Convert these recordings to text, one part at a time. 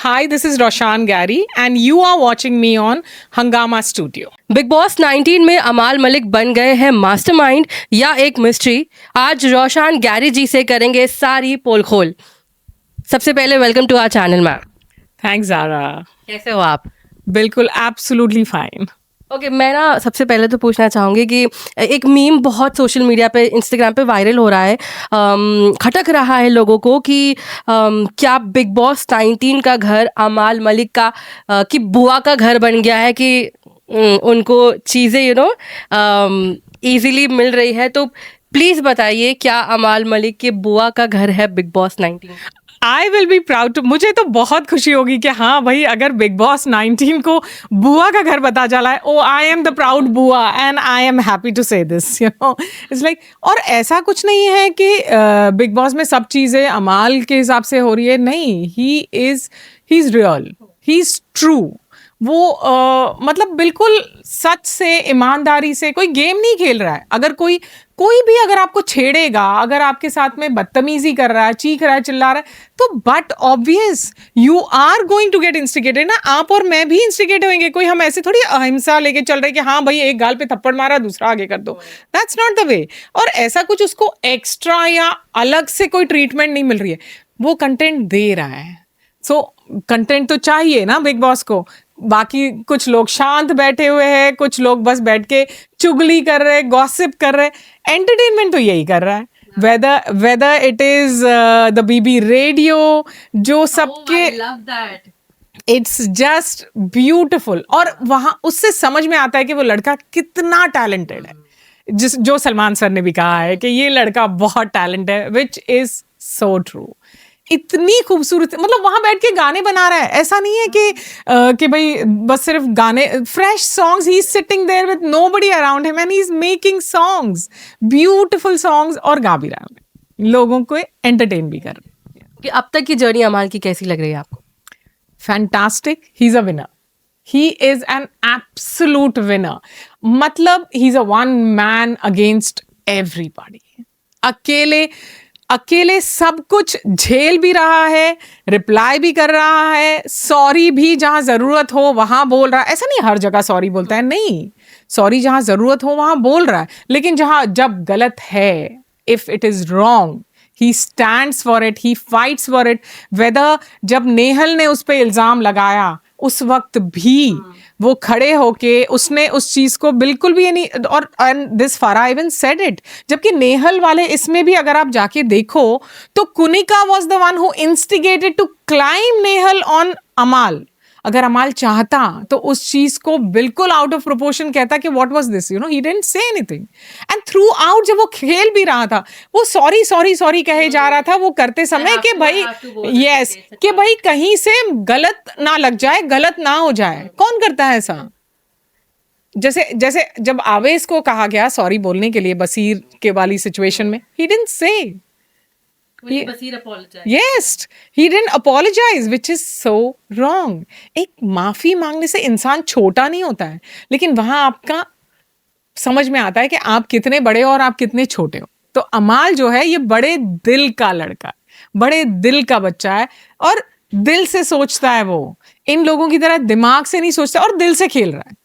Hi, this is Roshan Gary, and you are watching me on Hangama Studio. Big boss 19 में अमाल मलिक बन गए हैं मास्टरमाइंड या एक मिस्ट्री। आज रोशान गैरी जी से करेंगे सारी पोल खोल। सबसे पहले welcome to our channel ma'am. Thanks, Zara. कैसे हो आप? बिल्कुल absolutely fine. ओके मैं ना सबसे पहले तो पूछना चाहूँगी कि एक मीम बहुत सोशल मीडिया पे इंस्टाग्राम पे वायरल हो रहा है, खटक रहा है लोगों को कि क्या बिग बॉस 19 का घर अमाल मलिक का कि बुआ का घर बन गया है कि उनको चीज़ें इजीली मिल रही है। तो प्लीज़ बताइए, क्या अमाल मलिक के बुआ का घर है big boss 19? I will be proud to. मुझे तो बहुत खुशी होगी कि हाँ भाई, अगर बिग बॉस 19 को बुआ का घर पता चला है, oh I am the proud बुआ and I am happy to say this, it's like. और ऐसा कुछ नहीं है कि बिग बॉस में सब चीज़ें अमाल के हिसाब से हो रही है, नहीं। He is real, he is true. वो मतलब बिल्कुल सच से, ईमानदारी से कोई गेम नहीं खेल रहा है। अगर कोई भी अगर आपको छेड़ेगा, अगर आपके साथ में बदतमीजी कर रहा है, चीख रहा है, चिल्ला रहा है, तो but obvious you are going to get instigated ना। आप और मैं भी इंस्टिगेट होंगे। कोई हम ऐसे थोड़ी अहिंसा लेके चल रहे कि हाँ भाई एक गाल पे थप्पड़ मारा दूसरा आगे कर दो। That's not the way. और ऐसा कुछ उसको एक्स्ट्रा या अलग से कोई ट्रीटमेंट नहीं मिल रही है। वो कंटेंट दे रहा है, सो कंटेंट तो चाहिए ना बिग बॉस को। बाकी कुछ लोग शांत बैठे हुए हैं, कुछ लोग बस बैठ के चुगली कर रहे, गॉसिप कर रहे। एंटरटेनमेंट तो यही कर रहा है, whether it is the BB radio, जो सबके इट्स जस्ट ब्यूटिफुल। और वहाँ उससे समझ में आता है कि वो लड़का कितना टैलेंटेड है। जो सलमान सर ने भी कहा है कि ये लड़का बहुत टैलेंट है, विच इज सो ट्रू। इतनी खूबसूरत, मतलब वहां बैठ के गाने बना रहा है। ऐसा नहीं है कि भाई बस सिर्फ गाने, fresh songs, he is sitting there with nobody around him and he is making songs, beautiful songs, और गा भी रहा है, लोगों को एंटरटेन भी कर रहा है। कि अब तक की जर्नी अमाल की कैसी लग रही है आपको? Fantastic, he is a winner, he is an absolute winner. मतलब he is a one man against everybody. अकेले सब कुछ झेल भी रहा है, रिप्लाई भी कर रहा है, सॉरी भी जहां जरूरत हो वहां बोल रहा है। ऐसा नहीं हर जगह सॉरी बोलता है, नहीं, सॉरी जहां जरूरत हो वहां बोल रहा है। लेकिन जब गलत है, if it is wrong, he stands for it, he fights for it. Whether जब नेहल ने उस पर इल्जाम लगाया, उस वक्त भी वो खड़े होके उसने उस चीज को बिल्कुल भी नहीं, और दिस फारा इवन सेड इट। जबकि नेहल वाले इसमें भी अगर आप जाके देखो तो Kunika was the one who instigated to claim Nehal on Amaal. अगर अमाल चाहता तो उस चीज को बिल्कुल आउट ऑफ प्रोपोर्शन कहता कि what was this, he didn't say anything. And through out जब वो खेल भी रहा था, वो सॉरी सॉरी सॉरी कहे जा रहा था वो करते समय कि भाई यस, कि भाई कहीं से गलत ना लग जाए, गलत ना हो जाए। कौन करता है ऐसा? जैसे जब आवेश को कहा गया सॉरी बोलने के लिए बसीर के वाली सिचुएशन में, he didn't say. Yes, he didn't apologize, which is so wrong. एक माफी मांगने से इंसान छोटा नहीं होता है, लेकिन वहां आपका समझ में आता है कि आप कितने बड़े हो और आप कितने छोटे हो। तो अमाल जो है, ये बड़े दिल का लड़का है, बड़े दिल का बच्चा है, और दिल से सोचता है। वो इन लोगों की तरह दिमाग से नहीं सोचता, और दिल से खेल रहा है।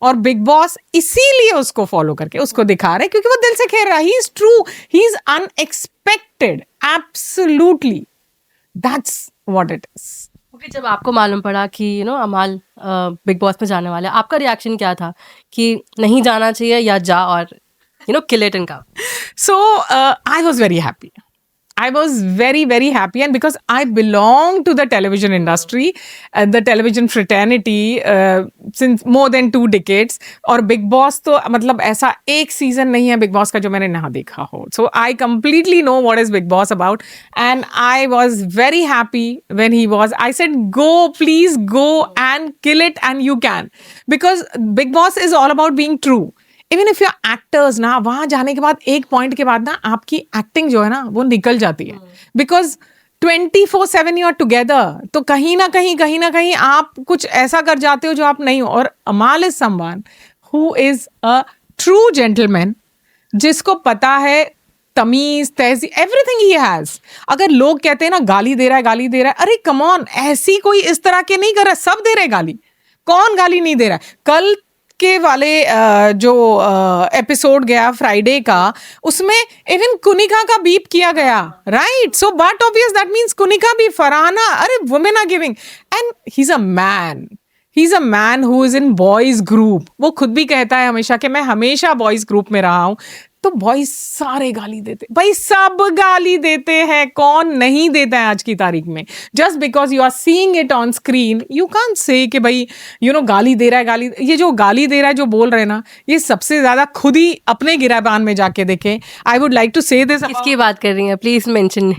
और बिग बॉस इसीलिए उसको फॉलो करके उसको दिखा रहे हैं, क्योंकि वो दिल से खेल रहा है। He is true, he is unexpected, absolutely, that's what it is. Okay, जब आपको मालूम पड़ा कि अमाल बिग बॉस में जाने वाला है, आपका रिएक्शन क्या था कि नहीं जाना चाहिए या जा और kill it and come? So I was very happy. I was very, very happy. And because I belong to the television industry, the television fraternity, since more than 2 decades. और Big Boss तो मतलब ऐसा एक season नहीं है Big Boss का जो मैंने ना देखा हो. So I completely know what is Big Boss about. And I was very happy when he was. I said, go, please go and kill it, and you can. Because Big Boss is all about being true. Even if you actors ना, वहां जाने के बाद एक point के बाद ना आपकी एक्टिंग जो है ना वो निकल जाती है, बिकॉज 24/7 यू आर टुगेदर। तो कहीं ना कहीं आप कुछ ऐसा कर जाते हो जो आप नहीं हो। और अमाल is someone who is a true gentleman, जिसको पता है तमीज तहजीब एवरीथिंग ही हैज। अगर लोग कहते हैं ना गाली दे रहा है, अरे कम ऑन, ऐसी कोई इस तरह के नहीं कर रहा, सब दे रहे गाली, कौन गाली नहीं दे रहा है। कल के वाले जो एपिसोड गया फ्राइडे का, उसमें इवन कुनिका का बीप किया गया, right? So but obvious that means Kunika भी, फरहाना, अरे women are giving, and he is a man who is in boys group. वो खुद भी कहता है हमेशा कि मैं हमेशा बॉयज ग्रुप में रहा हूं। तो बॉयज सारे गाली देते, भाई सब गाली देते हैं, कौन नहीं देता है आज की तारीख में? Just because you are seeing it on screen, you can't say कि भाई गाली दे रहा है, गाली, ये जो गाली दे रहा है, जो बोल रहे हैं ना, ये सबसे ज्यादा खुद ही अपने गिराबान में जाके देखें। I would like to say this. किसकी बात कर रही हैं, प्लीज मेंशन।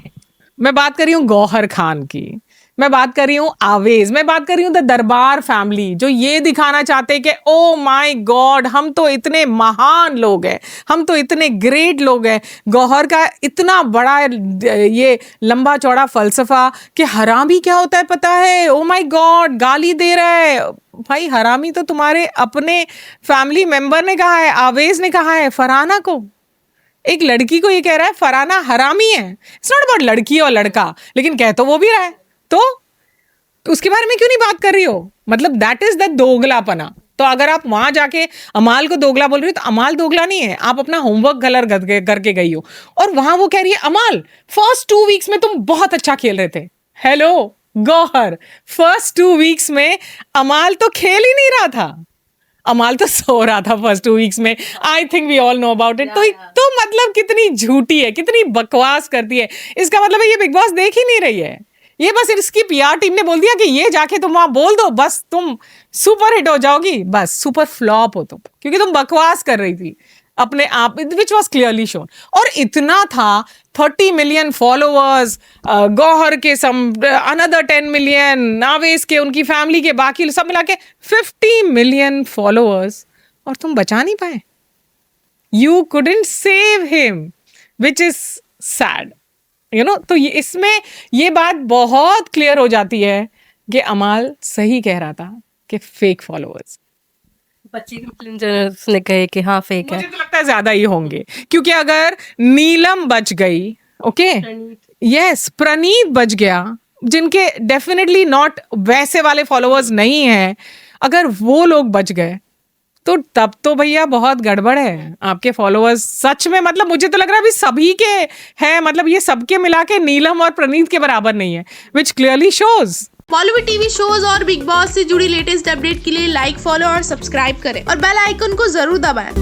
मैं बात कर रही हूँ गौहर खान की, मैं बात कर रही हूँ आवेज, मैं बात कर रही हूँ द दरबार फैमिली, जो ये दिखाना चाहते हैं कि ओ माय गॉड, हम तो इतने महान लोग हैं, हम तो इतने ग्रेट लोग हैं। गौहर का इतना बड़ा ये लंबा चौड़ा फलसफा कि हरामी क्या होता है पता है, ओ माय गॉड, गाली दे रहा है। भाई हरामी तो तुम्हारे अपने फैमिली मेंबर ने कहा है, आवेज ने कहा है फरहाना को। एक लड़की को ये कह रहा है फरहाना हरामी है। इट्स नॉट अबाउट लड़की और लड़का, लेकिन कह तो वो भी रहा है, तो उसके बारे में क्यों नहीं बात कर रही हो? मतलब दैट इज द दोगलापना। तो अगर आप वहां जाके अमाल को दोगला बोल रही हो, तो अमाल दोगला नहीं है, आप अपना होमवर्क कलर करके गई हो। और वहां वो कह रही है अमाल, फर्स्ट 2 वीक्स में तुम बहुत अच्छा खेल रहे थे। हेलो गौहर, फर्स्ट 2 वीक्स में अमाल तो खेल ही नहीं रहा था, अमाल तो सो रहा था फर्स्ट 2 वीक्स में। I think we all know about it. तो मतलब कितनी झूठी है, कितनी बकवास करती है। इसका मतलब है ये बिग बॉस देख ही नहीं रही है, ये बस इसकी पीआर टीम ने बोल दिया कि ये जाके तुम वहां बोल दो, बस तुम सुपर हिट हो जाओगी, बस सुपर फ्लॉप हो तुम, क्योंकि तुम बकवास कर रही थी अपने आप, विच वॉज क्लियरली शोन। और इतना था, 30 मिलियन फॉलोअर्स, गौहर के सम अनदर 10 मिलियन, नावेज के, उनकी फैमिली के, बाकी सब मिला के 50 मिलियन फॉलोअर्स, और तुम बचा नहीं पाए। You couldn't save him, which is sad, तो इसमें ये बात बहुत क्लियर हो जाती है कि अमाल सही कह रहा था कि फेक फॉलोअर्स। बच्ची इन्फ्लुएंसर्स ने कहे कि हाँ फेक है। मुझे तो लगता है ज्यादा ही होंगे, क्योंकि अगर नीलम बच गई, ओके, यस, प्रणीत बच गया, जिनके डेफिनेटली नॉट वैसे वाले फॉलोअर्स नहीं हैं, अगर वो लोग बच गए तो तब तो भैया बहुत गड़बड़ है आपके फॉलोअर्स। सच में, मतलब मुझे तो लग रहा है अभी सभी के हैं, मतलब ये सबके मिला के नीलम और प्रणीत के बराबर नहीं है, विच clearly shows. Bollywood TV shows और बिग बॉस से जुड़ी लेटेस्ट अपडेट के लिए लाइक, फॉलो और सब्सक्राइब करें और बेल आइकन को जरूर दबाएं।